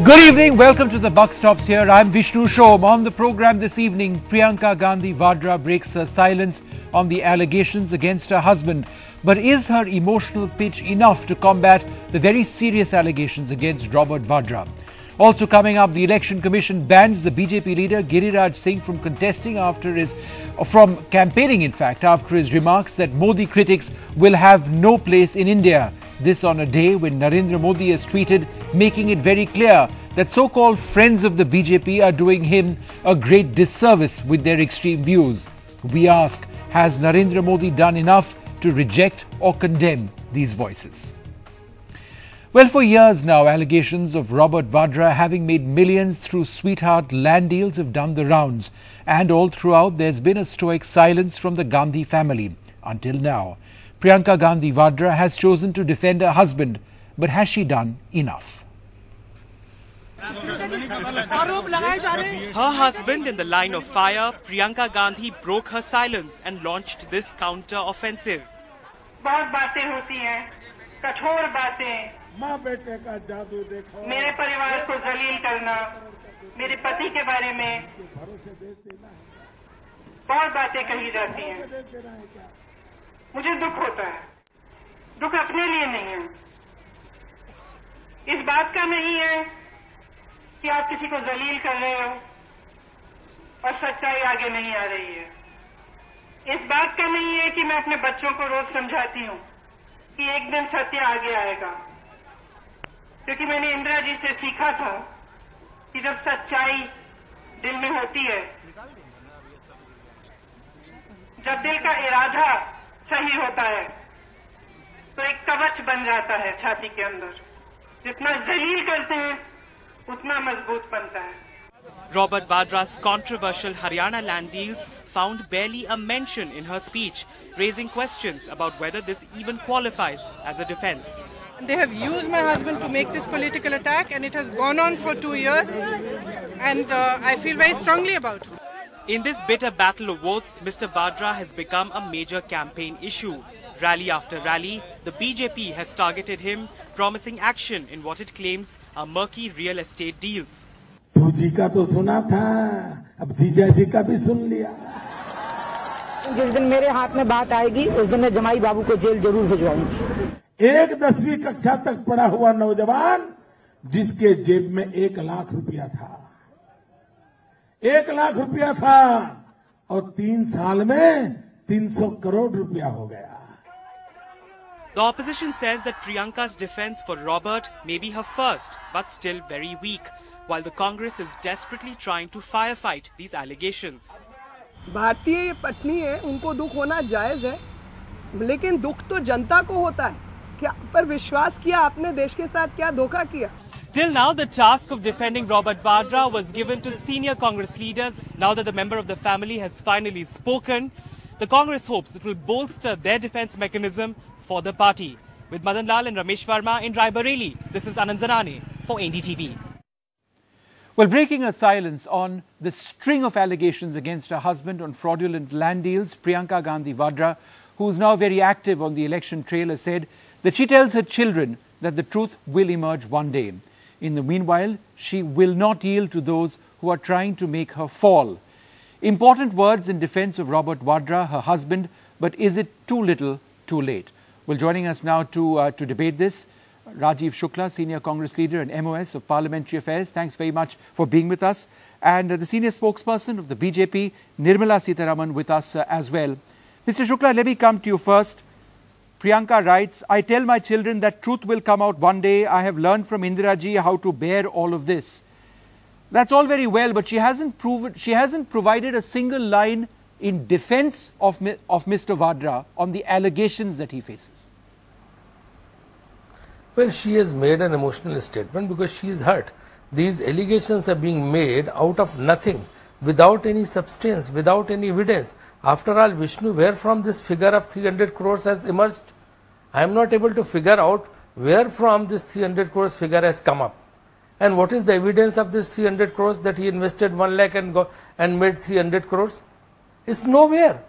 Good evening, welcome to the Buck Stops here. I'm Vishnu Shom. On the program this evening, Priyanka Gandhi Vadra breaks her silence on the allegations against her husband. But is her emotional pitch enough to combat the very serious allegations against Robert Vadra? Also coming up, the Election Commission bans the BJP leader Giriraj Singh from contesting from campaigning after his remarks that Modi critics will have no place in India. This on a day when Narendra Modi has tweeted, making it very clear that so-called friends of the BJP are doing him a great disservice with their extreme views. We ask, has Narendra Modi done enough to reject or condemn these voices? Well, for years now, allegations of Robert Vadra having made millions through sweetheart land deals have done the rounds. And all throughout, there's been a stoic silence from the Gandhi family. Until now, Priyanka Gandhi Vadra has chosen to defend her husband. But has she done enough? Her husband in the line of fire, Priyanka Gandhi broke her silence and launched this counter-offensive. बहुत बातें होती हैं, कठोर बातें, माँ बेटे का जादू देखो, मेरे परिवार को जलील करना, मेरे पति के बारे में बहुत बातें कही जाती हैं। मुझे दुख होता है, दुख अपने लिए नहीं है, इस बात का नहीं है कि आप किसी को जलील कर रहे हो और सच्चाई आगे नहीं आ रही है। इस बात का नहीं है कि मैं अपने बच्चों को रोज समझाती हूँ कि एक दिन सत्य आगे आएगा, क्योंकि मैंने इंदिरा जी से सीखा था कि जब सच्चाई दिल में होती है, जब दिल का इरादा सही होता है, तो एक कवच बन जाता है छाती के अंदर। जितना जलील करते हैं, उतना मजबूत बनता है। Robert Vadra's controversial Haryana land deals found barely a mention in her speech, raising questions about whether this even qualifies as a defense. They have used my husband to make this political attack, and it has gone on for 2 years, and I feel very strongly about it. In this bitter battle of votes, Mr. Vadra has become a major campaign issue. Rally after rally, the BJP has targeted him, promising action in what it claims are murky real estate deals. जी का तो सुना था, अब जीजा जी का भी सुन लिया। जिस दिन मेरे हाथ में बात आएगी, उस दिन मैं जमाई बाबू को जेल जरूर भिजवाऊंगी। एक 10वीं कक्षा तक पढ़ा हुआ नौजवान जिसके जेब में 1 लाख रुपया था, 1 लाख रुपया था, और 3 साल में 300 करोड़ रुपया हो गया। The opposition says that Priyanka's defense for Robert may be her first, but still very weak, while the Congress is desperately trying to firefight these allegations. भारतीय पत्नी है, उनको दुख होना जायज है, लेकिन दुख तो जनता को होता है। क्या पर विश्वास किया आपने, देश के साथ क्या धोखा किया? Till now, the task of defending Robert Vadra was given to senior Congress leaders. Now that the member of the family has finally spoken, the Congress hopes it will bolster their defense mechanism for the party. With Madan Lal and Ramesh Verma in Raebareli, this is Anand Zanane for NDTV. Well, breaking her silence on the string of allegations against her husband on fraudulent land deals, Priyanka Gandhi Vadra, who is now very active on the election trail, has said that she tells her children that the truth will emerge one day. In the meanwhile, she will not yield to those who are trying to make her fall. Important words in defense of Robert Vadra, her husband, but is it too little, too late? Well, joining us now to debate this, Rajiv Shukla, Senior Congress Leader and MOS of Parliamentary Affairs. Thanks very much for being with us. And the Senior Spokesperson of the BJP, Nirmala Sitharaman, with us as well. Mr. Shukla, let me come to you first. Priyanka writes, I tell my children that truth will come out one day. I have learned from Indira ji how to bear all of this. That's all very well, but she hasn't provided a single line in defense of Mr. Vadra on the allegations that he faces. Well, she has made an emotional statement because she is hurt. These allegations are being made out of nothing, without any substance, without any evidence. After all, Vishnu, where from this figure of 300 crores has emerged? I am not able to figure out where from this 300 crores figure has come up. And what is the evidence of this 300 crores that he invested 1 lakh and made 300 crores? It's nowhere.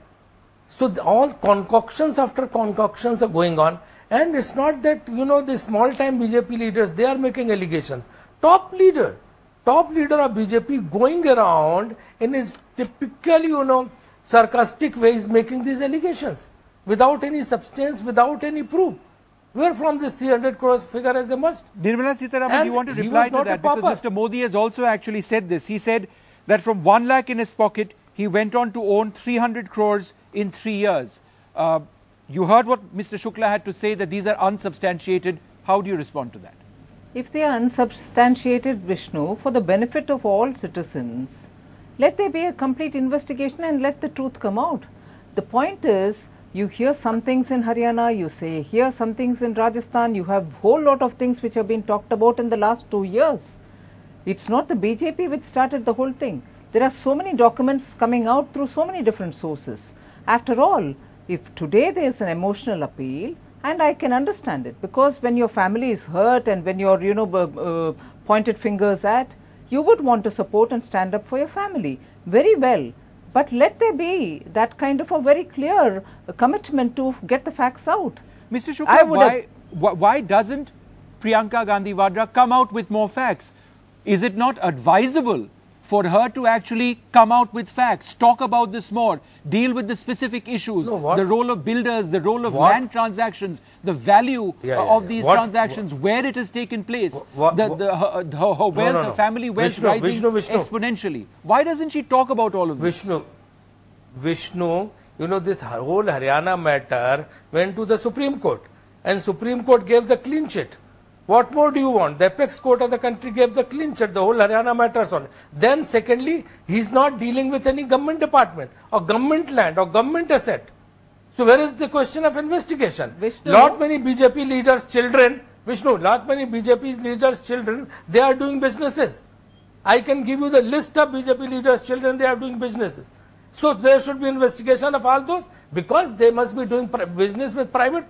So all concoctions after concoctions are going on. And it's not that, the small time BJP leaders, they are making allegations. top leader of BJP going around in his typical, sarcastic way is making these allegations without any substance, without any proof. Where from this 300 crores figure has emerged? Nirmala Sitharaman, you want to reply to that because Mr. Modi has also actually said this. He said that from 1 lakh in his pocket, he went on to own 300 crores in 3 years. You heard what Mr. Shukla had to say, that these are unsubstantiated. How do you respond to that? If they are unsubstantiated, Vishnu, for the benefit of all citizens, let there be a complete investigation and let the truth come out. The point is, you hear some things in Haryana, you hear some things in Rajasthan, you have a whole lot of things which have been talked about in the last 2 years. It's not the BJP which started the whole thing. There are so many documents coming out through so many different sources. After all, if today there is an emotional appeal, and I can understand it, because when your family is hurt and when you're, pointed fingers at, you would want to support and stand up for your family. Very well. But let there be that kind of a very clear commitment to get the facts out. Mr. Shukla, why doesn't Priyanka Gandhi Vadra come out with more facts? Is it not advisable for her to actually come out with facts, talk about this more, deal with the specific issues, the role of builders, the role of land transactions, the value of these transactions, where it has taken place, her wealth, her family wealth rising exponentially. Why doesn't she talk about all of this? Vishnu, this whole Haryana matter went to the Supreme Court, and Supreme Court gave the clean sheet. What more do you want? The apex court of the country gave the clean sheet, the whole Haryana matters on. Then secondly, he is not dealing with any government department or government land or government asset. So where is the question of investigation? Lot many BJP leaders' children, lot many BJP leaders' children, they are doing businesses. I can give you the list of BJP leaders' children, they are doing businesses. So there should be investigation of all those, because they must be doing business with private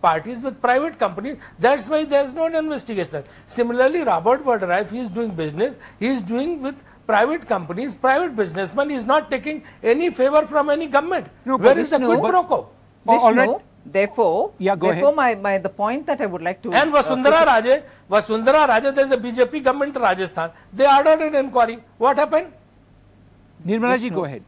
parties, with private companies. That's why there is no investigation. Similarly, Robert Vadra, if he is doing business, he is doing with private companies, private businessmen. He is not taking any favor from any government. Where is the quid pro quo? Vishnu, therefore, the point that I would like to... And Vasundhara Raje, there is a BJP government in Rajasthan. They ordered an inquiry. What happened? Nirmala ji, go ahead.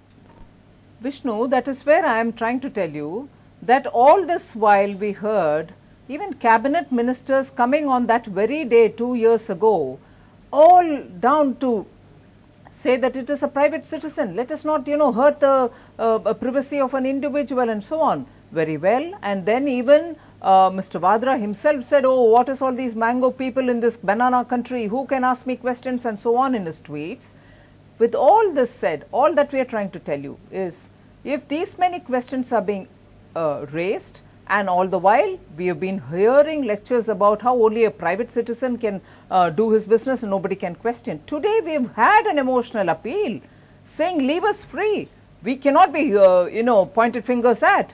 Vishnu, that is where I am trying to tell you that all this while we heard even cabinet ministers coming on that very day 2 years ago, all down to say that it is a private citizen. Let us not, hurt the privacy of an individual and so on. Very well. And then even Mr. Vadra himself said, oh, what is all these mango people in this banana country? Who can ask me questions and so on in his tweets. With all this said, all that we are trying to tell you is, if these many questions are being raised, and all the while we have been hearing lectures about how only a private citizen can do his business and nobody can question. Today we have had an emotional appeal saying leave us free. We cannot be, pointed fingers at.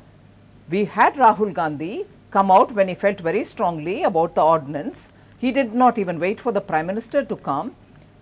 We had Rahul Gandhi come out when he felt very strongly about the ordinance. He did not even wait for the Prime Minister to come.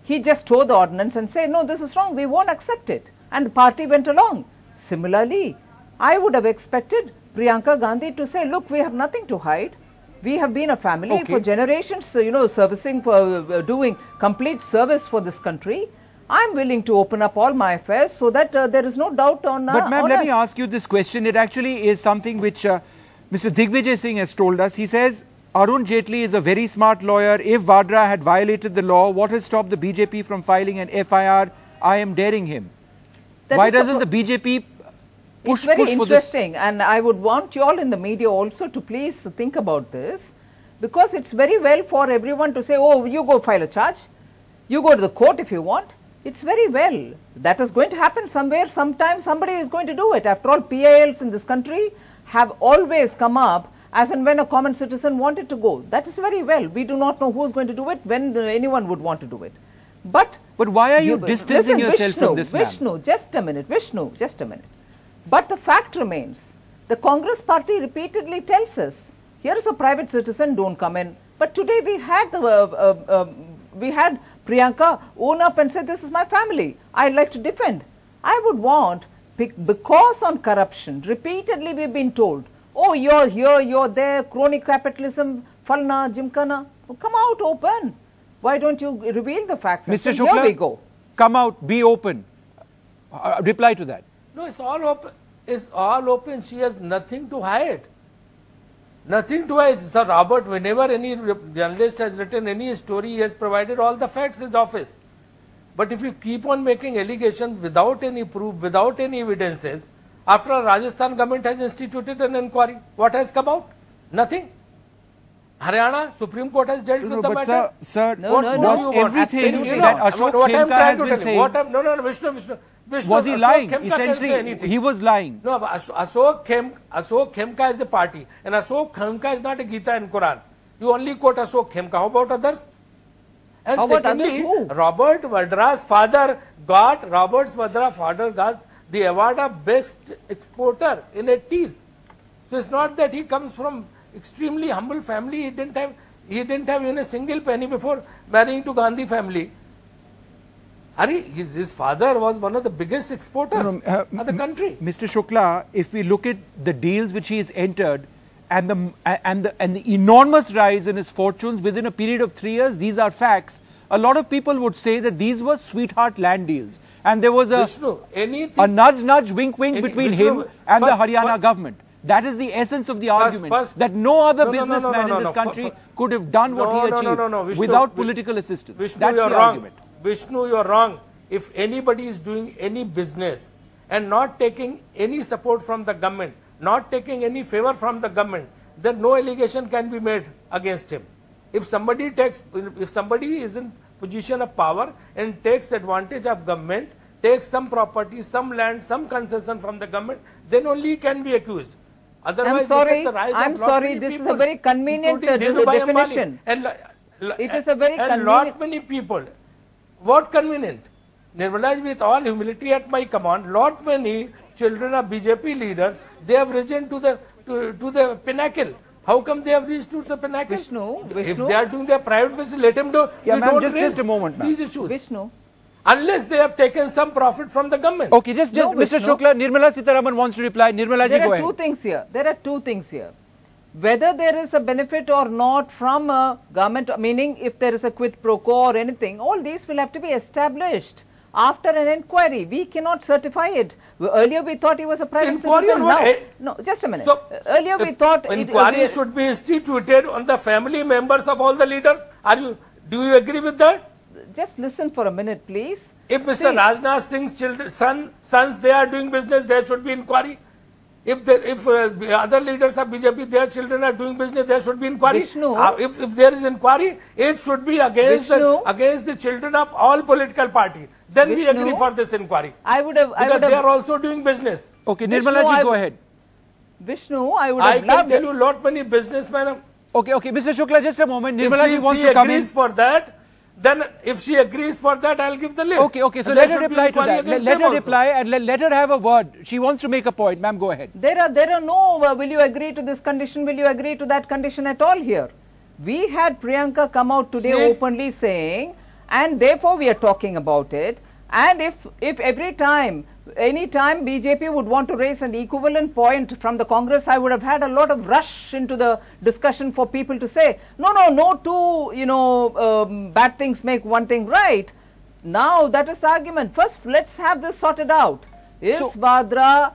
He just tore the ordinance and said, no, this is wrong, we won't accept it. And the party went along. Similarly, I would have expected Priyanka Gandhi to say, look, we have nothing to hide. We have been a family for generations, servicing, for doing complete service for this country. I'm willing to open up all my affairs so that there is no doubt on... But ma'am, let me ask you this question. It actually is something which Mr. Digvijay Singh has told us. He says, Arun Jaitley is a very smart lawyer. If Vadra had violated the law, what has stopped the BJP from filing an FIR? I am daring him. Why doesn't the BJP push for this? It's very interesting, and I would want you all in the media also to please think about this, because it's very well for everyone to say, oh, you go file a charge, you go to the court if you want. It's very well. That is going to happen somewhere, sometime somebody is going to do it. After all, PILs in this country have always come up as and when a common citizen wanted to go. That is very well. We do not know who is going to do it, when anyone would want to do it. But why are you distancing yourself from this man? Vishnu, just a minute. Vishnu, just a minute. But the fact remains, the Congress party repeatedly tells us, here is a private citizen, don't come in. But today we had Priyanka own up and say, this is my family, I'd like to defend. I would want, because on corruption, repeatedly we've been told, oh, you're here, you're there, crony capitalism, falna, jimkana, come out open. Why don't you reveal the facts? Mr. Shukla, here we Shukla, go. come out, be open. Reply to that. No, it's all open. It's all open. She has nothing to hide. Nothing to hide. Sir Robert, whenever any journalist has written any story, he has provided all the facts in his office. But if you keep on making allegations without any proof, without any evidences, after all, Rajasthan government has instituted an inquiry, what has come out? Nothing. Haryana Supreme Court has dealt with the matter. Sir, was everything that Ashok Khemka has been saying? Vishnu, was he lying? Essentially, he was lying. No, Ashok Khemka is a party, and Ashok Khemka is not a Gita and Quran. You only quote Ashok Khemka. How about others? And how secondly, Robert Vadra's father got the award of best exporter in 80s. So it's not that he comes from extremely humble family. He didn't have even a single penny before marrying to Gandhi family. His father was one of the biggest exporters of the country. Mr. Shukla, if we look at the deals which he has entered and the enormous rise in his fortunes within a period of 3 years, these are facts. A lot of people would say that these were sweetheart land deals, and there was a nudge, wink, between him and the Haryana government. That is the essence of the argument, that no other businessman in this country could have done what he achieved without political assistance. Vishnu, that's the argument. Vishnu, you are wrong. If anybody is doing any business and not taking any support from the government, not taking any favor from the government, then no allegation can be made against him. If somebody is in position of power and takes advantage of government, takes some property, some land, some concession from the government, then only he can be accused. Otherwise, I'm sorry, this is a very convenient definition. It is a very convenient. And lot many people. What convenient? Nirmala, with all humility at my command, lot many children of BJP leaders, they have risen to the pinnacle. How come they have reached to the pinnacle? Vishnu, if they are doing their private business, let them do. Yeah, ma'am, just a moment, ma'am. These issues. Vishnu. Unless they have taken some profit from the government. Okay, Mr. Shukla, Nirmala Sitharaman wants to reply. Nirmala ji, go ahead. There are two things here. Whether there is a benefit or not from a government, meaning if there is a quid pro quo or anything, all these will have to be established after an inquiry. We cannot certify it. Earlier we thought he was a private citizen. No, just a minute. So, earlier we thought inquiry should be instituted on the family members of all the leaders. Do you agree with that? Just listen for a minute, please. If Mr. Rajnath Singh's sons, they are doing business, there should be inquiry. If other leaders of BJP, their children are doing business, there should be inquiry. Vishnu, if there is inquiry, it should be against the children of all political parties. Then Vishnu, we agree for this inquiry. Because they are also doing business. Okay, Nirmala ji, go ahead. Vishnu, I can tell you lot many businessmen. Okay, Mr. Shukla, just a moment. Nirmala ji wants to come in. For that, then if she agrees for that, I'll give the list. Okay, so let her reply to that. Let her reply and let her have a word. She wants to make a point. Ma'am, go ahead. There are no, will you agree to this condition, will you agree to that condition at all here? We had Priyanka come out today openly saying, and therefore we are talking about it, and if any time BJP would want to raise an equivalent point from the Congress, I would have had a lot of rush into the discussion for people to say, no two, bad things make one thing right. Now that is the argument. First, let's have this sorted out. Is Vadra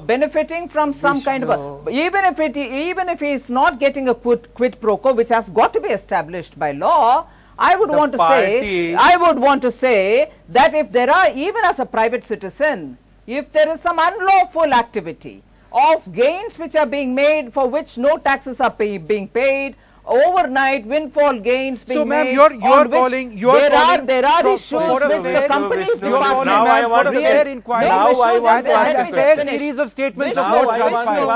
benefiting from some kind of even if he is not getting a quid pro quo, which has got to be established by law, I would want to say that if there are, even as a private citizen, if there is some unlawful activity of gains which are being made for which no taxes are being paid, overnight windfall gains being made. So, ma'am, you're calling. There are issues which the companies department for a fair inquiry. Now I want to ask a fair series of statements of what transpired.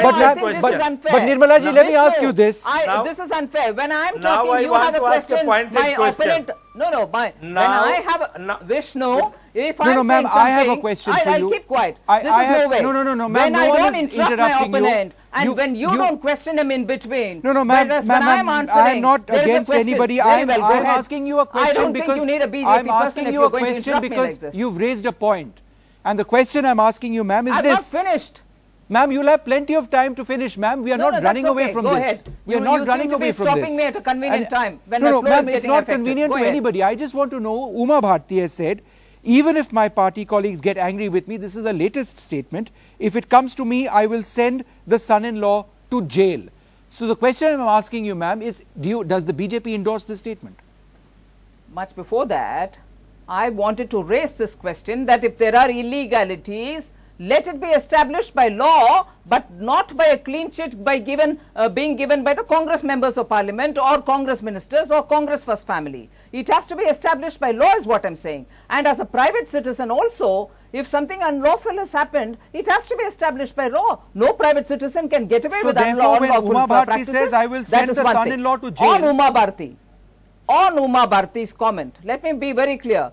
But Nirmala ji, let me ask you this. This is unfair. When I'm talking, you have a question. My opponent. When I have Vishnu. No, ma'am, I have a question for you. I'll keep quiet. No, ma'am. When I don't interrupt my opponent, and when you don't question him in between. No, ma'am, I am not against anybody. I'm asking you a question because I'm asking you a question because you've raised a point. And the question I'm asking you, ma'am, is this. I'm not finished. Ma'am, you'll have plenty of time to finish, ma'am. We are not running away from this. We are not running away from this. Stopping me at a convenient time. No, ma'am, it's not convenient to anybody. I just want to know, Uma Bharti has said, even if my party colleagues get angry with me, this is the latest statement, if it comes to me, I will send the son-in-law to jail. So the question I'm asking you, ma'am, is does the BJP endorse this statement? Much before that, I wanted to raise this question that if there are illegalities, let it be established by law, but not by a clean sheet being given by the Congress members of parliament or Congress ministers or Congress first family. It has to be established by law is what I'm saying. And as a private citizen also, if something unlawful has happened, it has to be established by law. No private citizen can get away with unlawful practices. So therefore, when Uma Bharti says, I will send the son-in-law to jail. On Uma Bharti's comment, let me be very clear.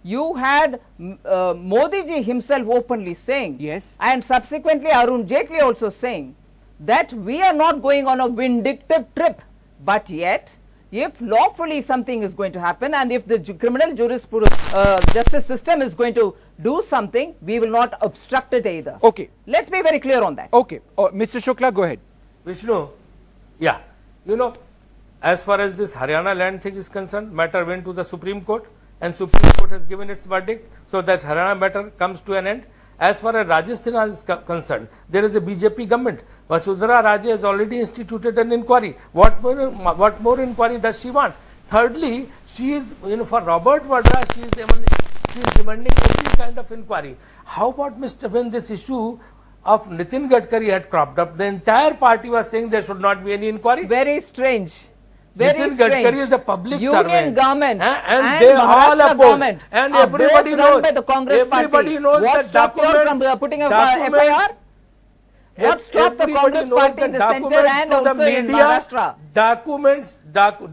You had Modi ji himself openly saying, yes, and subsequently Arun Jaitley also saying that we are not going on a vindictive trip, but yet if lawfully something is going to happen and if the criminal justice system is going to do something, we will not obstruct it either. Okay. Let's be very clear on that. Okay. Mr. Shukla, go ahead. Vishnu, yeah, you know, as far as this Haryana land thing is concerned, matter went to the Supreme Court. And Supreme Court has given its verdict, so that Haryana matter comes to an end. As far as Rajasthan is concerned, there is a BJP government. Vasudhara Raje has already instituted an inquiry. What more inquiry does she want? Thirdly, she is, for Robert Vadra, she is demanding every kind of inquiry. How about when this issue of Nitin Gadkari had cropped up, the entire party was saying there should not be any inquiry? Very strange. Nitin Gadkari is a public servant. Union government and they all oppose. And everybody knows. By the Congress everybody knows what that documents from putting up FIR? What stopped the Congress party in the center and also in Maharashtra?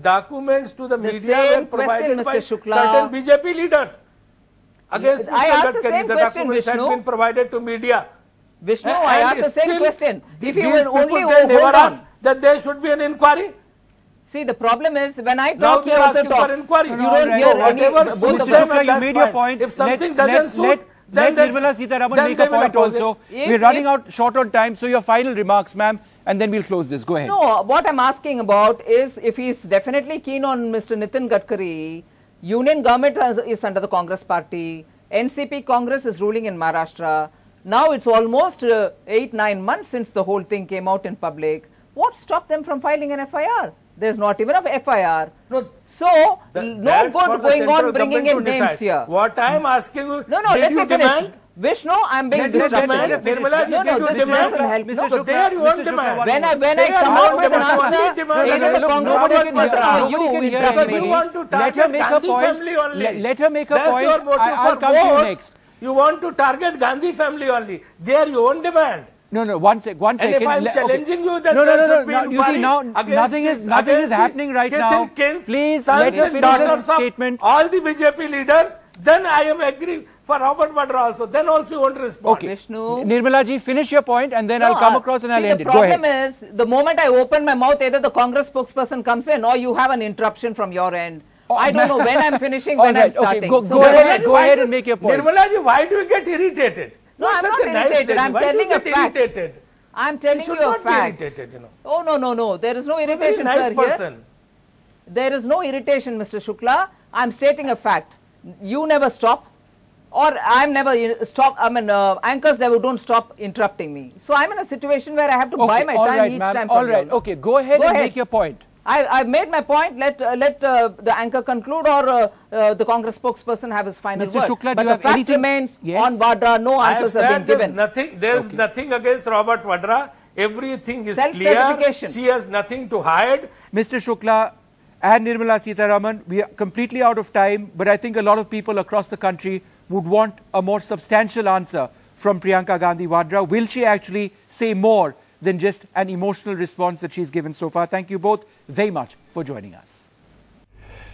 Documents to the media were provided by certain BJP leaders. Against Mr. Gadkari, the documents had been provided to media. Vishnu, I asked the same question. If you will only hold on that there should be an inquiry. See, the problem is when I talk, you also talk. Inquiry. You don't hear any. Mr. Shukla, you made your point. If something doesn't suit, let Nirmala Sitharaman make a point also. We're running out short on time, so your final remarks, ma'am, and then we'll close this. Go ahead. No, what I'm asking about is if he's definitely keen on Mr. Nitin Gadkari, Union government is under the Congress party, NCP Congress is ruling in Maharashtra. Now it's almost 8-9 months since the whole thing came out in public. What stopped them from filing an FIR? There's not even a FIR. No, so, no good going on bringing in names here. What I am asking you, no, let me finish. Vishnu, I am being distracted. No, this doesn't help. No, there you won't demand. When I come out with an answer, either the Congress you want to target Gandhi family only. Let her make a point. That's your motive I'll come to you next. You want to target Gandhi family only. There you won't demand. No, one second. And if I'm challenging you that no. You see, now nothing is happening right now. Please let her finish her statement. All the BJP leaders, then I am agree for Robert Vadra also. Then also you won't respond. Okay. Nirmala ji, finish your point and then I'll come across and I'll end it. Go ahead. The problem is, the moment I open my mouth, either the Congress spokesperson comes in or you have an interruption from your end. I don't know when I'm finishing, when I'm starting. Okay, go ahead and make your point. Nirmala ji, why do you get irritated? No, I'm not irritated. I'm telling a fact. I'm telling you a fact. Oh, no. There is no irritation, sir, here. There is no irritation, Mr. Shukla. I'm stating a fact. You never stop. Or I'm never stop. I mean, anchors never don't stop interrupting me. So I'm in a situation where I have to buy my time each time. All right, okay. Go ahead and make your point. I've made my point. Let the anchor conclude or the Congress spokesperson have his final Mr. word. Shukla, but do you have anything? Remains on Vadra. No answers have been given. There's nothing against Robert Vadra. Everything is clear. She has nothing to hide. Mr. Shukla and Nirmala Sitharaman, we are completely out of time, but I think a lot of people across the country would want a more substantial answer from Priyanka Gandhi Vadra. Will she actually say more than just an emotional response that she's given so far? Thank you both very much for joining us.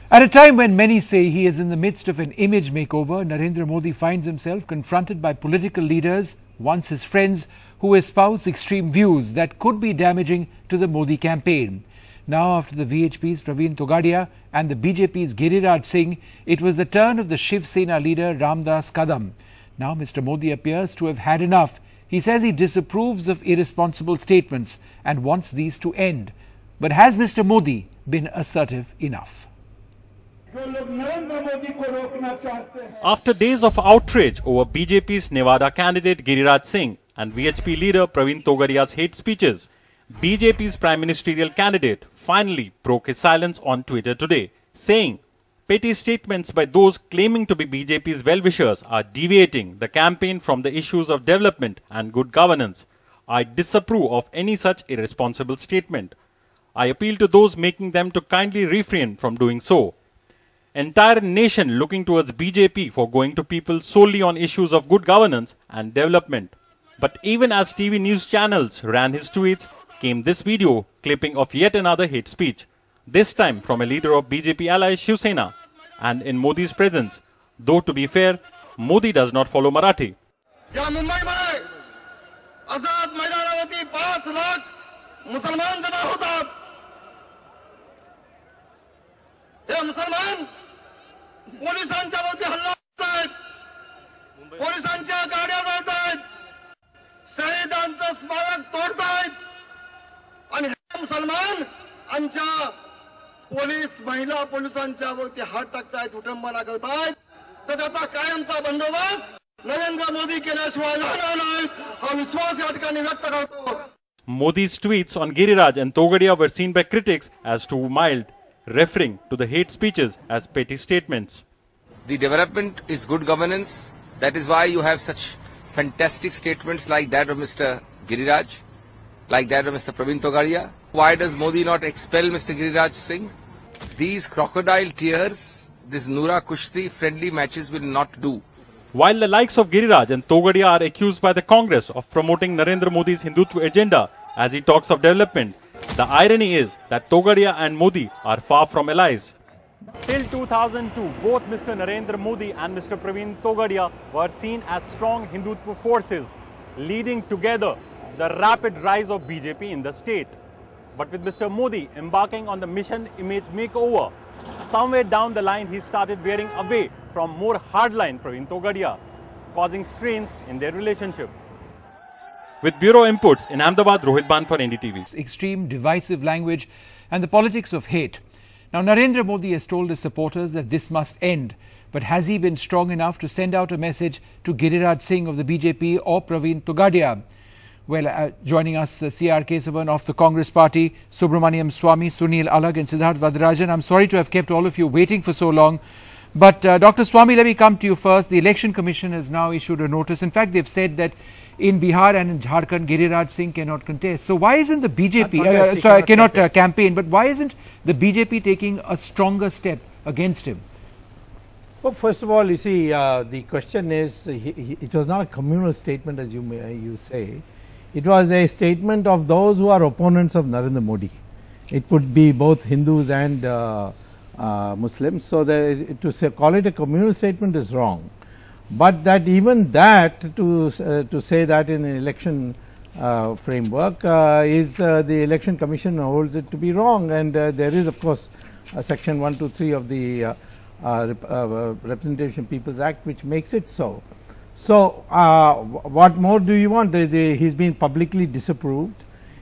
At a time when many say he is in the midst of an image makeover, Narendra Modi finds himself confronted by political leaders, once his friends, who espouse extreme views that could be damaging to the Modi campaign. Now, after the VHP's Praveen Togadia and the BJP's Giriraj Singh, it was the turn of the Shiv Sena leader Ramdas Kadam. Now, Mr. Modi appears to have had enough. He says he disapproves of irresponsible statements and wants these to end. But has Mr. Modi been assertive enough? After days of outrage over BJP's Nevada candidate Giriraj Singh and VHP leader Praveen Togadia's hate speeches, BJP's prime ministerial candidate finally broke his silence on Twitter today, saying petty statements by those claiming to be BJP's well-wishers are deviating the campaign from the issues of development and good governance. I disapprove of any such irresponsible statement. I appeal to those making them to kindly refrain from doing so. Entire nation looking towards BJP for going to people solely on issues of good governance and development. But even as TV news channels ran his tweets, came this video clipping of yet another hate speech, this time from a leader of BJP ally Shiv Sena, and in Modi's presence, though to be fair, Modi does not follow Marathi. पोलिसांच्यावरती हल्ला होत पोलिसांच्या गाड्या जाळतायत शहीदांचं स्मारक तोडतायत आणि हे मुसलमान आमच्या police महिला पोलिसांच्यावरती हात टाकतायत उटंबा लागवतायत तर त्याचा कायमचा बंदोबस्त नरेंद्र मोदी केल्याशिवाय राहणार नाही हा विश्वास या ठिकाणी व्यक्त करतो. Modi's tweets on Giriraj and Togadia were seen by critics as too mild, referring to the hate speeches as petty statements. The development is good governance. That is why you have such fantastic statements like that of Mr. Giriraj, like that of Mr. Praveen Togadia. Why does Modi not expel Mr. Giriraj Singh? These crocodile tears, this Noora Kushti friendly matches will not do. While the likes of Giriraj and Togadia are accused by the Congress of promoting Narendra Modi's Hindutva agenda as he talks of development, the irony is that Togadia and Modi are far from allies. Till 2002, both Mr. Narendra Modi and Mr. Praveen Togadia were seen as strong Hindutva forces, leading together the rapid rise of BJP in the state. But with Mr. Modi embarking on the mission image makeover, somewhere down the line he started veering away from more hardline Praveen Togadia, causing strains in their relationship. With Bureau Inputs in Ahmedabad, Rohit Ban for NDTV. Extreme divisive language and the politics of hate. Now, Narendra Modi has told his supporters that this must end. But has he been strong enough to send out a message to Giriraj Singh of the BJP or Praveen Togadia? Well, joining us, C.R. Kesavan of the Congress Party, Subramaniam Swamy, Sunil Alag and Siddharth Vadrajan. I'm sorry to have kept all of you waiting for so long. But Dr. Swamy, let me come to you first. The Election Commission has now issued a notice. In fact, they've said that in Bihar and in Jharkhand, Giriraj Singh cannot contest. So why isn't the BJP, cannot campaign, but why isn't the BJP taking a stronger step against him? Well, first of all, you see, the question is, it was not a communal statement as you say. It was a statement of those who are opponents of Narendra Modi. It could be both Hindus and Muslims. So to call it a communal statement is wrong. But that even that to say that in an election framework is the Election Commission holds it to be wrong, and there is of course section 123 of the Representation People's Act which makes it so. So what more do you want? He's been publicly disapproved.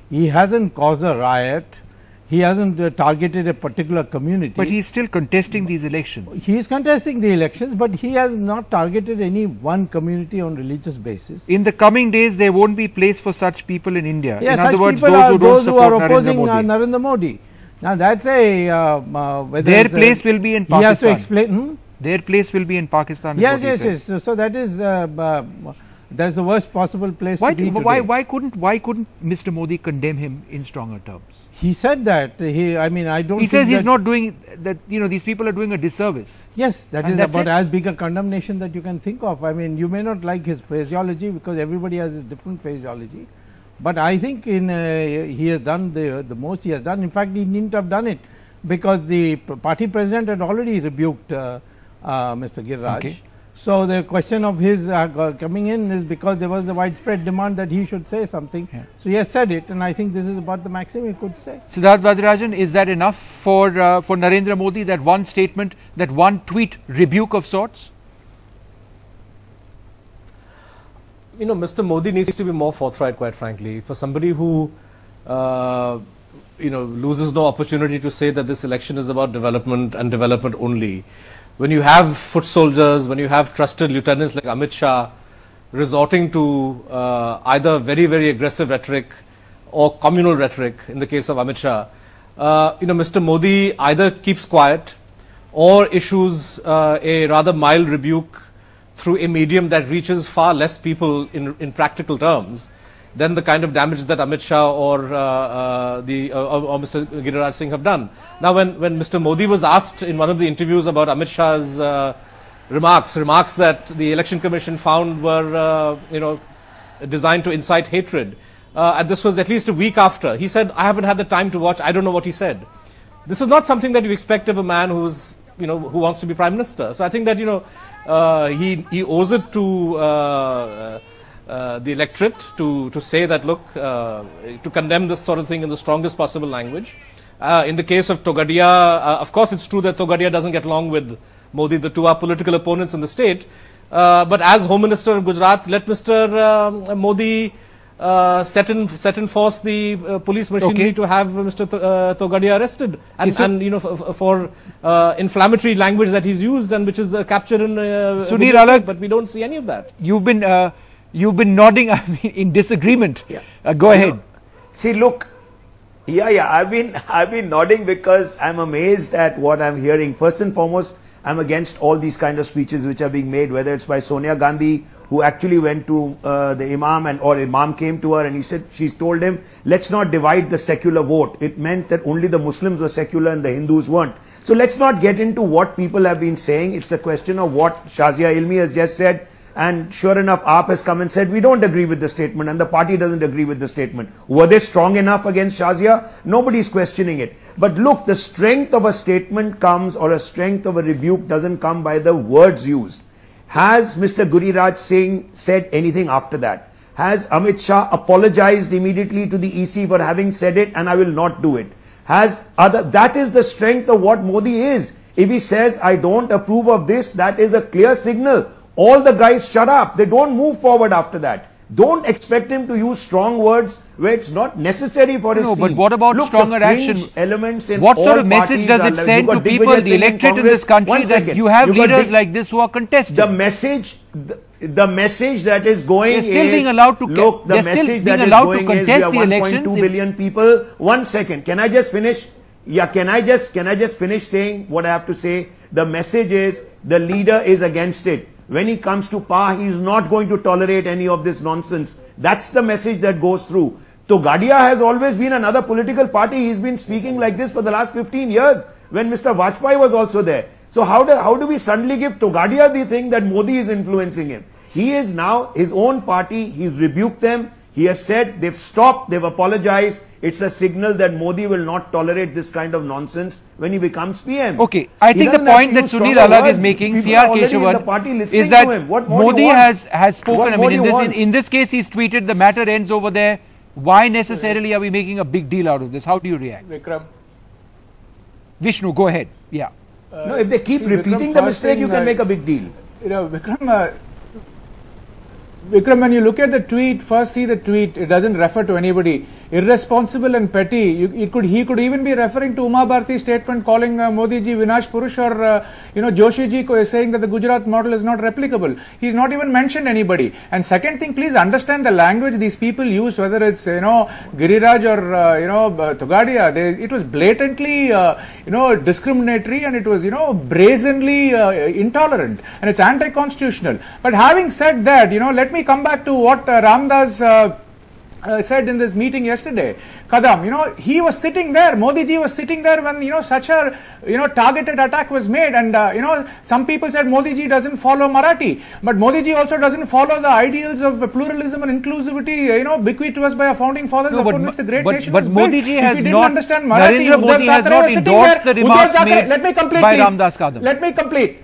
He hasn't caused a riot. He hasn't targeted a particular community. But he's still contesting these elections. He is contesting the elections, but he has not targeted any one community on religious basis. In the coming days, there won't be place for such people in India. Yes, in other words, those who are opposing Narendra Modi. Now that's a their place will be in Pakistan. He has to explain. Their place will be in Pakistan. Yes. So that is that's the worst possible place to be today. Why couldn't Mr. Modi condemn him in stronger terms? He said that I don't. He says he's not doing that. These people are doing a disservice. Yes, that is about as big a condemnation that you can think of. I mean, you may not like his phraseology because everybody has his different phraseology, but I think he has done the most he has done. In fact, he needn't have done it because the party president had already rebuked Mr. Giriraj. Okay. So the question of his coming in is because there was a widespread demand that he should say something. Yeah. So he has said it, and I think this is about the maximum he could say. Siddharth Vadrajan, is that enough for Narendra Modi, that one statement, that one tweet rebuke of sorts? you know, Mr. Modi needs to be more forthright, quite frankly. For somebody who, you know, loses no opportunity to say that this election is about development and development only. When you have foot soldiers, when you have trusted lieutenants like Amit Shah resorting to either very, very aggressive rhetoric or communal rhetoric, in the case of Amit Shah, you know, Mr. Modi either keeps quiet or issues a rather mild rebuke through a medium that reaches far less people in practical terms than the kind of damage that Amit Shah or Mr. Giriraj Singh have done. Now, when Mr. Modi was asked in one of the interviews about Amit Shah's remarks that the Election Commission found were, you know, designed to incite hatred, and this was at least a week after, he said, I haven't had the time to watch, I don't know what he said. This is not something that you expect of a man who's, you know, who wants to be Prime Minister. So I think that, you know, he owes it to the electorate to say that, look, to condemn this sort of thing in the strongest possible language. In the case of Togadia, of course it's true that Togadia doesn't get along with Modi. The two are political opponents in the state. But as Home Minister of Gujarat, let Mr. Modi set in force the police machinery to have Mr. Togadia arrested, and you know, for inflammatory language that he's used and which is captured in Sunil Alagh, but we don't see any of that. You've been nodding, I mean, in disagreement. Yeah. Go ahead. See, look, I've been nodding because I'm amazed at what I'm hearing. First and foremost, I'm against all these kind of speeches which are being made, whether it's by Sonia Gandhi, who actually went to the Imam, or Imam came to her and he said, she's told him, let's not divide the secular vote. It meant that only the Muslims were secular and the Hindus weren't. So let's not get into what people have been saying. It's a question of what Shazia Ilmi has just said. And sure enough, AAP has come and said, we don't agree with the statement, and the party doesn't agree with the statement. Were they strong enough against Shazia? Nobody's questioning it. But look, the strength of a statement comes, or a strength of a rebuke doesn't come by the words used. Has Mr. Giriraj Singh said anything after that? Has Amit Shah apologized immediately to the EC for having said it, and I will not do it? That is the strength of what Modi is. If he says, I don't approve of this, that is a clear signal. All the guys shut up. They don't move forward after that. Don't expect him to use strong words where it's not necessary for his team. But what about stronger action? Elements in what sort of message does it send to people, the electorate in this country, that you have leaders like this who are contesting? The message that is going is, still being allowed to look, the message that is going is, we are 1.2 billion people. 1 second. Can I just finish? Yeah, can I just finish saying what I have to say? The message is, the leader is against it. When he comes to power, he is not going to tolerate any of this nonsense. That's the message that goes through. Togadia has always been another political party. He's been speaking like this for the last 15 years when Mr. Vajpayee was also there. So how do we suddenly give Togadia the thing that Modi is influencing him? He is now his own party. He's rebuked them. He has said they've stopped, they've apologized. It's a signal that Modi will not tolerate this kind of nonsense when he becomes PM. Okay, I think the point that Sunil Alagh is making, C.R. Keshavan, is that Modi has spoken. I mean, in this case, he's tweeted, the matter ends over there. Why necessarily are we making a big deal out of this? How do you react? Vikram. Vishnu, go ahead. Yeah. No, if they keep repeating the mistake, you can make a big deal. You know, Vikram, when you look at the tweet, first see the tweet, it doesn't refer to anybody. Irresponsible and petty. He could even be referring to Uma Bharti's statement calling Modi ji Vinash Purush, or Joshi ji saying that the Gujarat model is not replicable. He's not even mentioned anybody. And second thing, please understand the language these people use, whether it's Giriraj or Togadia. It was blatantly discriminatory, and it was brazenly intolerant, and it's anti-constitutional. But having said that, let me come back to what Ramdas said in this meeting yesterday. Kadam, he was sitting there, Modi ji was sitting there when, such a, targeted attack was made, and, some people said Modi ji doesn't follow Marathi, but Modi ji also doesn't follow the ideals of pluralism and inclusivity, bequeathed to us by our founding fathers, upon which the great nation was built. Modi ji has not, understand Marathi, Narendra Modi has not endorsed the remarks made let me complete, by please. Ramdas Kadam. Let me complete.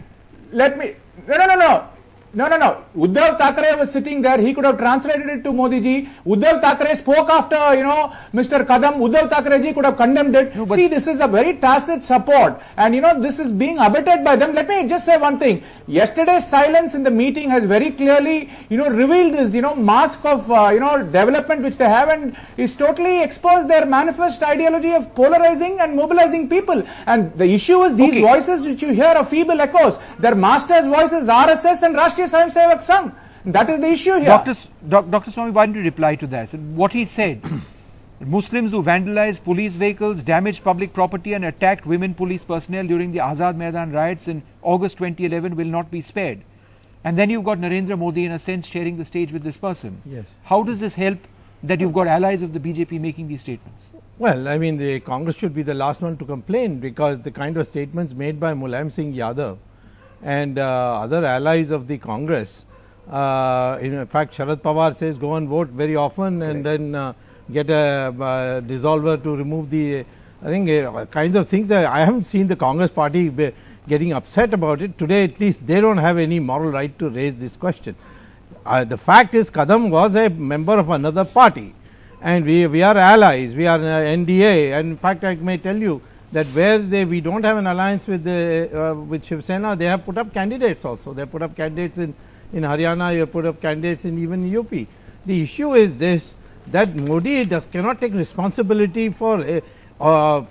No. No. Uddhav Thackeray was sitting there. He could have translated it to Modi ji. Uddhav Thackeray spoke after, Mr. Kadam. Uddhav Thackeray ji could have condemned it. No, see, this is a very tacit support. And, this is being abetted by them. Let me just say one thing. Yesterday's silence in the meeting has very clearly, revealed this, mask of, development which they have, and is totally exposed their manifest ideology of polarizing and mobilizing people. And the issue is these voices which you hear are feeble echoes. Their master's voices, RSS and Rashtriya Swayamsevak Sangh. That is the issue here. Dr. Swami, why don't you reply to that? What he said, Muslims who vandalized police vehicles, damaged public property and attacked women police personnel during the Azad Maidan riots in August 2011 will not be spared. And then you've got Narendra Modi in a sense sharing the stage with this person. Yes. How does this help that you've got allies of the BJP making these statements? Well, I mean, the Congress should be the last one to complain, because the kind of statements made by Mulayam Singh Yadav and other allies of the Congress, in fact, Sharad Pawar says go and vote very often and then get a dissolver to remove the, I think, kinds of things that I haven't seen the Congress party getting upset about it. Today, at least, they don't have any moral right to raise this question. The fact is, Kadam was a member of another party, and we are allies. We are NDA, and in fact, I may tell you that where we don't have an alliance with Shiv Sena, they have put up candidates also. They have put up candidates in Haryana. You have put up candidates in even UP. The issue is this, that Modi cannot take responsibility for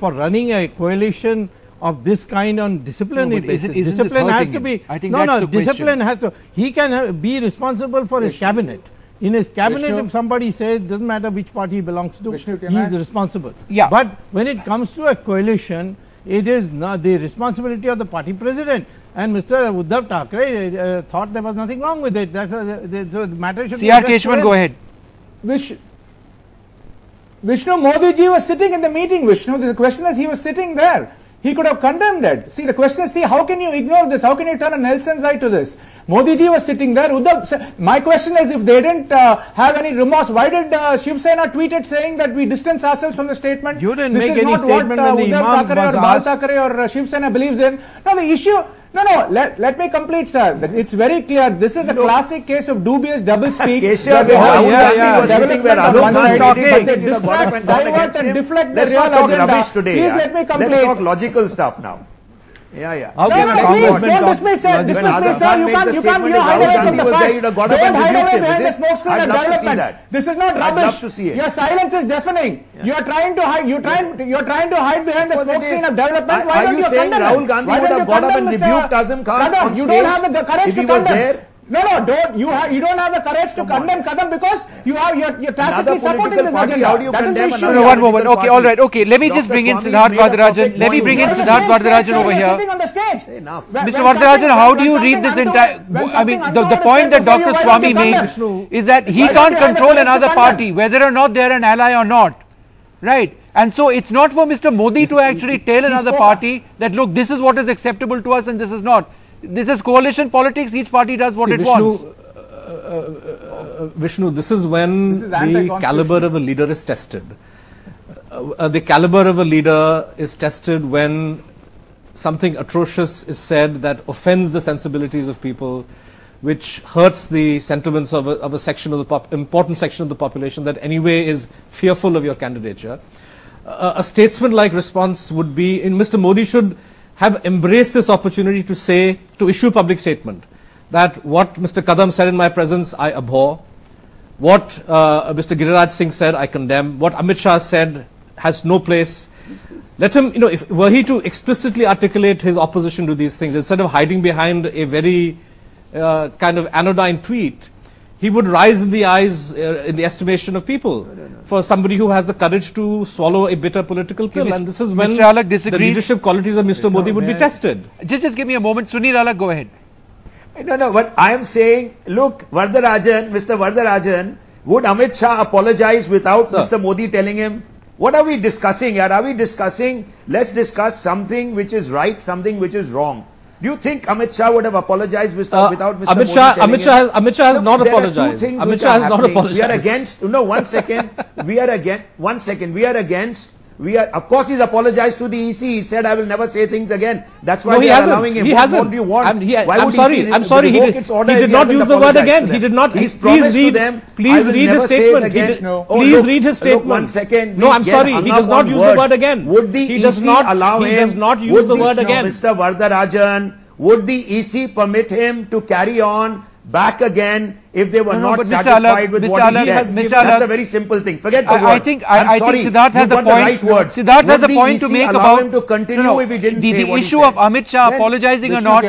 running a coalition of this kind on disciplinary basis. Discipline has to be, I think that's the discipline has to, he can be responsible for his cabinet. In his cabinet, if somebody says, doesn't matter which party he belongs to, he is responsible. Yeah. But when it comes to a coalition, it is not the responsibility of the party president. And Mr. Uddhav Thackeray thought there was nothing wrong with it. That's the matter should be C.R. Keshwan, go ahead. Vishnu, Modi ji was sitting in the meeting, Vishnu. The question is, he was sitting there. He could have condemned it. See, the question is, how can you ignore this? How can you turn a Nelson's eye to this? Modi ji was sitting there. My question is, if they didn't have any remorse, why did Shiv Sena tweet it saying that we distance ourselves from the statement? You didn't this make is any not statement what when the Uddhav Imam Thackeray was or Bal asked. Thackeray or Shiv Sena believes in. No, the issue... No, let me complete, sir. It's very clear. This is a classic case of dubious doublespeak. Divert and deflect the real agenda. Please let me complete. Let's talk logical stuff now. Yeah. Please don't dismiss sir. Dismiss me, sir. You can't hide away from the facts. Don't hide away behind the smokescreen of development. This is not rubbish. Your silence is deafening. You are trying to hide. You're trying to hide behind the smokescreen of development. Why don't you saying Rahul Gandhi would have got up and rebuked Azam Khan on stage? You don't have the courage to condemn. No, don't. You don't have the courage to condemn Kadam because you're tacitly supporting this agenda. That is the issue. No, one moment. Okay, all right. Okay, let me just bring in Siddharth Varadarajan. Let me bring in Siddharth Varadarajan over here. Sitting on the stage. Mr. Varadarajan, how do you read this entire? I mean, the point that Dr. Swami makes is that he can't control another party, whether or not they're an ally or not, right? And so it's not for Mr. Modi to actually tell another party that, look, this is what is acceptable to us and this is not. This is coalition politics. Each party does what it wants. Vishnu, this is when the caliber of a leader is tested. The caliber of a leader is tested when something atrocious is said that offends the sensibilities of people, which hurts the sentiments of a section of the important section of the population that anyway is fearful of your candidature. A statesman-like response would be, Mr. Modi should have embraced this opportunity to issue a public statement that what Mr. Kadam said in my presence, I abhor. What Mr. Giriraj Singh said, I condemn. What Amit Shah said has no place. Let him, if were he to explicitly articulate his opposition to these things, instead of hiding behind a very kind of anodyne tweet, he would rise in the eyes, in the estimation of people, for somebody who has the courage to swallow a bitter political pill. And this is when the leadership qualities of Mr. Modi would be tested. Just give me a moment. Sunil Alak, go ahead. No, but I am saying, look, Mr. Varadarajan, would Amit Shah apologize without Mr. Modi telling him? What are we discussing here? Are we discussing, let's discuss something which is right, something which is wrong. Do you think Amit Shah would have apologized without Mr. Modi telling him? Amit Shah has not apologized. Amit Shah has not apologized. We are against, one second, we are against Of course, he's apologized to the EC. He said, "I will never say things again." That's why he are hasn't. allowing him. He hasn't. What do you want? I'm sorry. He did not use the word again. He did not. He's promised to them. Please read his statement. Please read his statement. Look, 1 second. No, I'm sorry. He does not use the word again. Would the EC allow him? He does not use the word again. Mr. Vardarajan, would the EC permit him to carry on back again if they were not satisfied with what he said? That's a very simple thing. Forget the word. I think Siddharth has a point. Siddharth has a point to make about him to continue if he didn't say the issue of Amit Shah apologizing or not.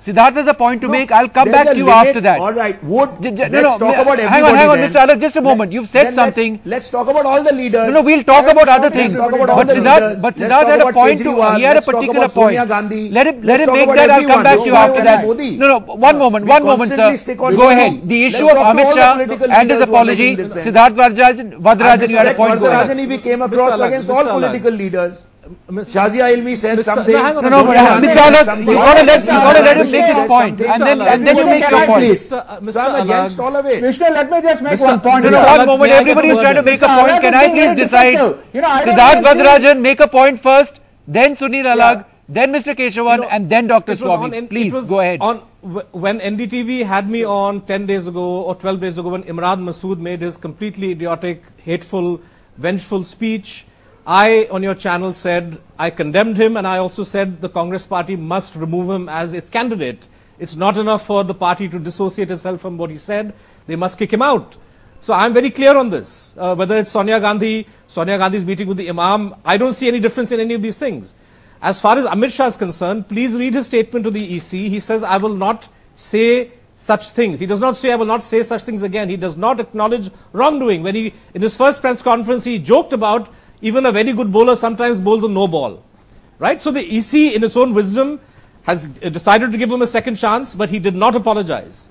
Siddharth has a point to make. I'll come back to you after that. All right. Let's talk about everybody. Hang on, Mr. Alagh, just a moment. You've said something. Let's talk about all the leaders. No, we'll talk about other things. But Siddharth had a point to. He had a particular point. Let him make that. I'll come back to you after that. No, one moment, sir. Go ahead. The issue of Amit Shah and his apology. Siddharth Vardarajan, you had a point. Vardarajan, we came across against all political leaders. Shazia Ilmi says something. No, Mr. Alagh, you gotta let him make his point, and then you make your point. So I'm against all of it. Vishnu, let me just make one point. One moment, everybody is trying to make a point. Can I please decide? Siddharth Vardarajan, make a point first, then Sunil Alagh, then Mr. Keshavan, and then Dr. Swamy. Please go ahead. When NDTV had me on 10 days ago or 12 days ago, when Imran Masood made his completely idiotic, hateful, vengeful speech, I, on your channel, said I condemned him, and I also said the Congress party must remove him as its candidate. It's not enough for the party to dissociate itself from what he said. They must kick him out. So I'm very clear on this. Whether it's Sonia Gandhi's meeting with the Imam, I don't see any difference in any of these things. As far as Amit Shah is concerned, please read his statement to the EC. He says, I will not say such things. He does not say, I will not say such things again. He does not acknowledge wrongdoing. When in his first press conference, he joked about even a very good bowler sometimes bowls a no ball. Right? So the EC, in its own wisdom, has decided to give him a second chance, but he did not apologize.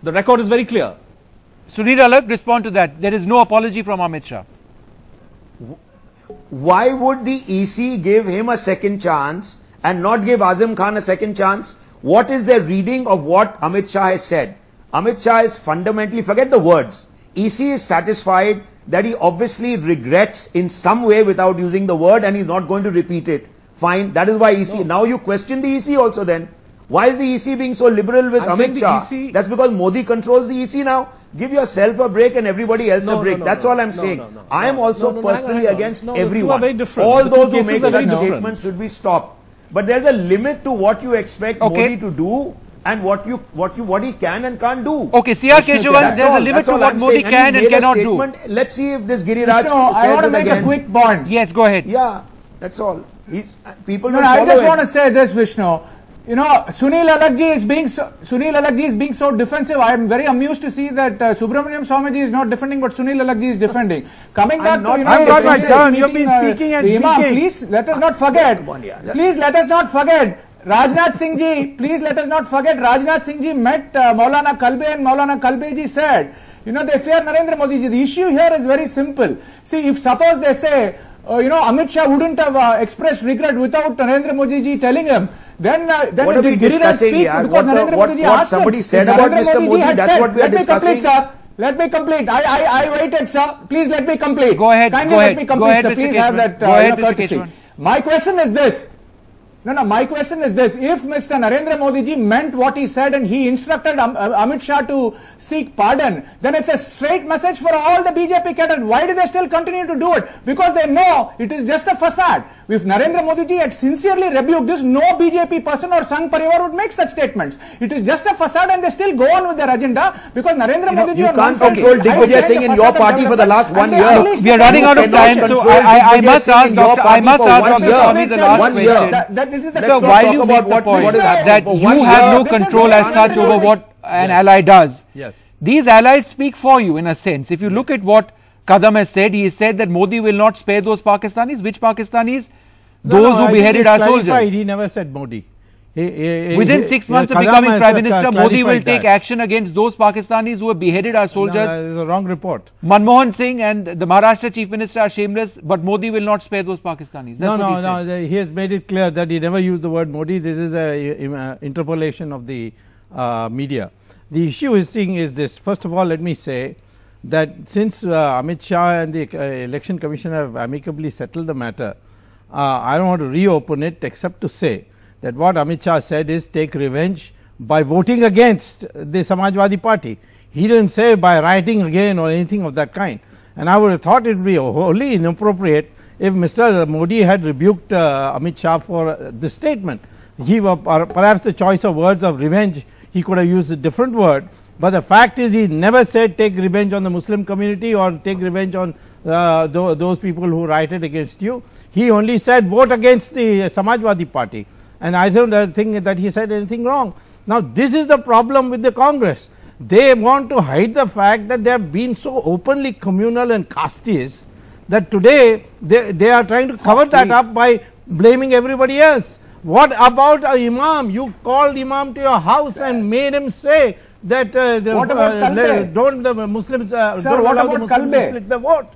The record is very clear. Sunil Alagh, respond to that. There is no apology from Amit Shah. Why would the EC give him a second chance and not give Azim Khan a second chance? What is their reading of what Amit Shah has said? Amit Shah is fundamentally, forget the words. EC is satisfied that he obviously regrets in some way without using the word, and he's not going to repeat it. Fine. That is why EC. No. Now you question the EC also then. Why is the EC being so liberal with Amit Shah? That's because Modi controls the EC now. Give yourself a break and everybody else a break. That's all I'm saying. I am also personally against everyone. All those who make such statements should be stopped. But there's a limit to what you expect Modi to do and what he can and can't do. Okay, C.R. Keshavan, there's a limit to what Modi can and cannot do. Let's see if this Giriraj I want to make a quick point. Yes, go ahead. Yeah, that's all. I just want to say this, Vishnu. You know, Sunil Alagh is being so defensive. I am very amused to see that Subramaniam Swamiji is not defending, but Sunil Alagh is defending. Coming back to, I've got my turn. You've been speaking and speaking. Please let us not forget. Please let us not forget. Rajnath Singh ji, please let us not forget, Rajnath Singh ji met Maulana Kalbe, and Maulana Kalbe ji said, you know, they fear Narendra Modi ji. The issue here is very simple. See, if suppose they say, you know, Amit Shah wouldn't have expressed regret without Narendra Modi ji telling him, then what are we discussing here? What somebody said about Mr. Modi, that's what we are discussing. Let me complete. I waited, sir. Please let me complete. Go ahead. Kindly let me complete, sir. Please have that courtesy. My question is this. My question is this. If Mr. Narendra Modi ji meant what he said and he instructed Amit Shah to seek pardon, then it's a straight message for all the BJP cadre. Why do they still continue to do it? Because they know it is just a facade. If Narendra Modi ji had sincerely rebuked this, no BJP person or Sangh Parivar would make such statements. It is just a facade and they still go on with their agenda because Narendra Modi ji... You can't control Digvijay Singh in your party for the last 1 year. We are running out of time, so I must ask Dr. Swamy the last question. So while you make the point that you have no control as such over what an ally does, these allies speak for you in a sense. If you look at what Kadam has said, he has said that Modi will not spare those Pakistanis. Which Pakistanis? Those who beheaded our soldiers. He never said Modi. Within 6 months of becoming Prime Minister, Modi will take action against those Pakistanis who have beheaded our soldiers. No, that is a wrong report. Manmohan Singh and the Maharashtra Chief Minister are shameless, but Modi will not spare those Pakistanis. That's what he said. He has made it clear that he never used the word Modi. This is an interpolation of the media. The issue is this. First of all, let me say that since Amit Shah and the Election Commission have amicably settled the matter, I don't want to reopen it except to say that what Amit Shah said is take revenge by voting against the Samajwadi Party. He didn't say by rioting again or anything of that kind. And I would have thought it would be wholly inappropriate if Mr. Modi had rebuked Amit Shah for this statement. He perhaps the choice of words of revenge, he could have used a different word. But the fact is, he never said take revenge on the Muslim community or take revenge on those people who rioted against you. He only said vote against the Samajwadi Party. And I don't think that he said anything wrong. Now, this is the problem with the Congress. They want to hide the fact that they have been so openly communal and casteist that today they are trying to cover that up by blaming everybody else. What about an imam? You called imam to your house and made him say that don't the Muslims don't allow the Muslims to split the vote.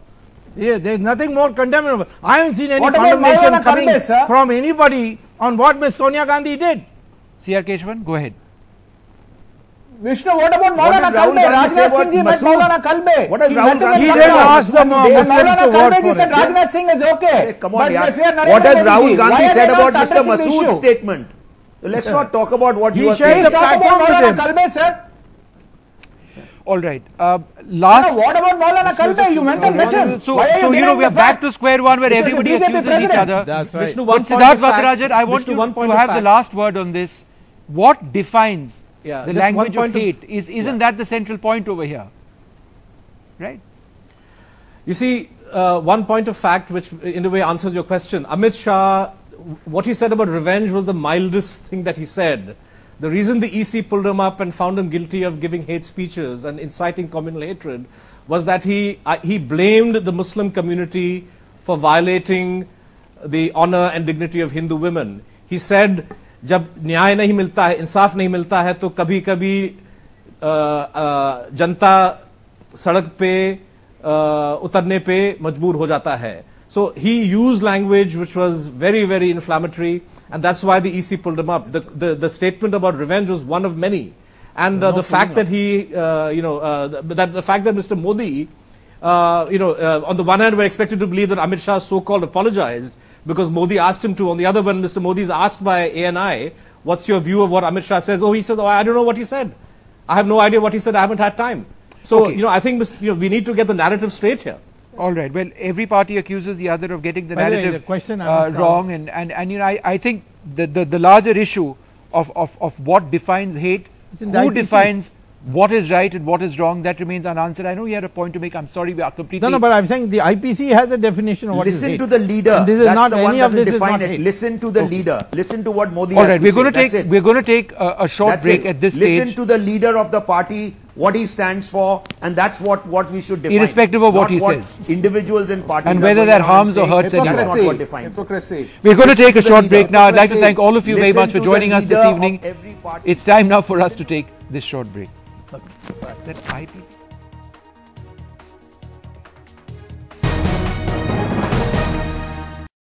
Yeah, there is nothing more condemnable. I haven't seen any condemnation coming from anybody on what Ms. Sonia Gandhi did. C.R. Keshavan, go ahead. Vishnu, what about Maulana Kalbe? Rajnath Singh ji met Maulana Kalbe. What does Rahul Gandhi He didn't ask the Muslims Maulana to vote Kalbe ji for said it. Rajnath Singh is okay. Come on, what has Rahul Gandhi said about Mr. Masood's statement? Let's not talk about what you are saying. Please talk about Maulana Kalbe, sir. All right. Last. What about Maulana Kalbe? You went and met him. So you know, we are back to square one where everybody accuses each other. That's right. But Siddharth Vatharajan, I want you to have the last word on this. What defines the language of hate? Isn't that the central point over here? Right? You see, one point of fact which in a way answers your question. Amit Shah, what he said about revenge was the mildest thing that he said. The reason the EC pulled him up and found him guilty of giving hate speeches and inciting communal hatred was that he blamed the Muslim community for violating the honor and dignity of Hindu women. He said, जब न्याय नहीं मिलता है, इंसाफ नहीं मिलता है, तो कभी-कभी जनता सड़क पे उतरने पे मजबूर हो जाता है. So he used language which was very, very inflammatory, and that's why the EC pulled him up. The statement about revenge was one of many, and the fact that the fact that Mr. Modi, on the one hand, we're expected to believe that Amit Shah so-called apologized because Modi asked him to. On the other one, Mr. Modi is asked by ANI, "What's your view of what Amit Shah says?" Oh, he says, "Oh, I don't know what he said. I have no idea what he said. I haven't had time." So, I think we need to get the narrative straight here. All right. Well, every party accuses the other of getting the narrative wrong, and I think the larger issue of what defines hate, who defines what is right and what is wrong, that remains unanswered. I know you had a point to make. I'm sorry, we are completely. No, but I'm saying the IPC has a definition of what is hate. Listen to the leader. And this is That's not the one any that of will this is define not it. hate. Listen to the leader. Listen to what Modi All has right, to say. we're going to take a short break at this stage. Listen to the leader of the party, what he stands for, and that's what we should define. Irrespective of what he says. Individuals and parties. And whether that harms or hurts anyone. That's not what defines. Hypocrisy. We're going to take a short break now. I'd like to thank all of you very much for joining us this evening. It's time now for us to take this short break. That IPC